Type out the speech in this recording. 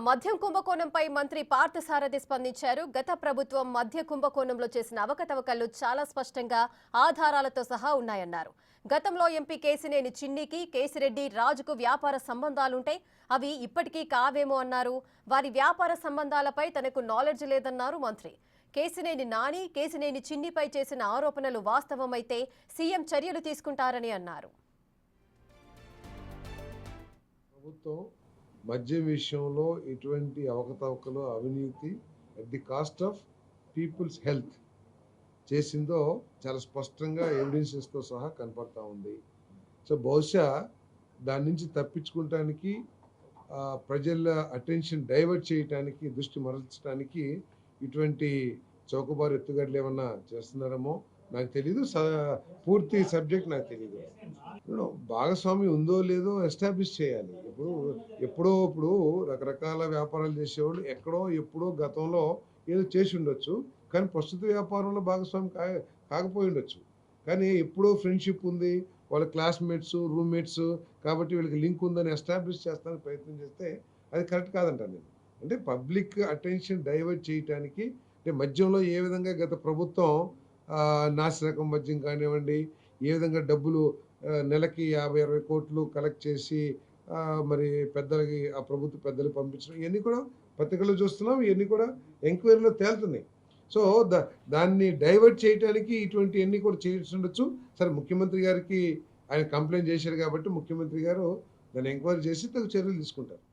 మద్యం కుంభకోణంపై మంత్రి పార్థసారథి స్పందించారు. గత ప్రభుత్వం మద్య కుంభకోణంలో చేసిన అవకతవకలు చాలా స్పష్టంగా ఆధారాలతో సహా ఉన్నాయన్నారు. గతంలో ఎంపీ కేసినేని చిన్నికి, కేసిరెడ్డి రాజుకు వ్యాపార సంబంధాలుంటే అవి ఇప్పటికీ కావేమో అన్నారు. వారి వ్యాపార సంబంధాలపై తనకు నాలెడ్జ్ లేదన్నారు మంత్రి. కేసినేని నాని, కేసినేని చిన్నిపై చేసిన ఆరోపణలు వాస్తవమైతే సీఎం చర్యలు తీసుకుంటారని అన్నారు. మద్యం విషయంలో ఎటువంటి అవకతవకలు, అవినీతి at the cost of people's health చేసిందో చాలా స్పష్టంగా ఎవిడెన్సెస్తో సహా కనపడతా ఉంది. సో బహుశా దాని నుంచి తప్పించుకోవటానికి, ప్రజల అటెన్షన్ డైవర్ట్ చేయడానికి, దృష్టి మరల్చడానికి ఇటువంటి చౌకబారు ఎత్తుగడలు ఏమన్నా చేస్తున్నారేమో నాకు తెలీదు. పూర్తి సబ్జెక్ట్ నాకు తెలీదు. భాగస్వామి ఉందో లేదో ఎస్టాబ్లిష్ చేయాలి. ఇప్పుడు రకరకాల వ్యాపారాలు చేసేవాళ్ళు ఎక్కడో ఎప్పుడో గతంలో ఏదో చేసి ఉండొచ్చు, కానీ ప్రస్తుత వ్యాపారంలో భాగస్వామి కాకపోయి ఉండొచ్చు. కానీ ఎప్పుడో ఫ్రెండ్షిప్ ఉంది, వాళ్ళ క్లాస్మేట్స్, రూమ్మేట్స్ కాబట్టి వీళ్ళకి లింక్ ఉందని ఎస్టాబ్లిష్ చేస్తానికి ప్రయత్నం చేస్తే అది కరెక్ట్ కాదంటాను నేను. అంటే పబ్లిక్ అటెన్షన్ డైవర్ట్ చేయడానికి, అంటే మద్యంలో ఏ విధంగా గత ప్రభుత్వం నాసిరకం మద్యం కానివ్వండి, ఏ విధంగా డబ్బులు నెలకి 50-60 కోట్లు కలెక్ట్ చేసి మరి పెద్దలకి, ఆ ప్రభుత్వ పెద్దలకు పంపించడం, ఇవన్నీ కూడా పత్రికల్లో చూస్తున్నాం. ఇవన్నీ కూడా ఎంక్వైరీలో తేలుతున్నాయి. సో దాన్ని డైవర్ట్ చేయడానికి ఇటువంటివన్నీ కూడా చేసి ఉండొచ్చు. సరే, ముఖ్యమంత్రి గారికి ఆయన కంప్లైంట్ చేశారు కాబట్టి ముఖ్యమంత్రి గారు దాన్ని ఎంక్వైరీ చేసి తగు చర్యలు తీసుకుంటారు.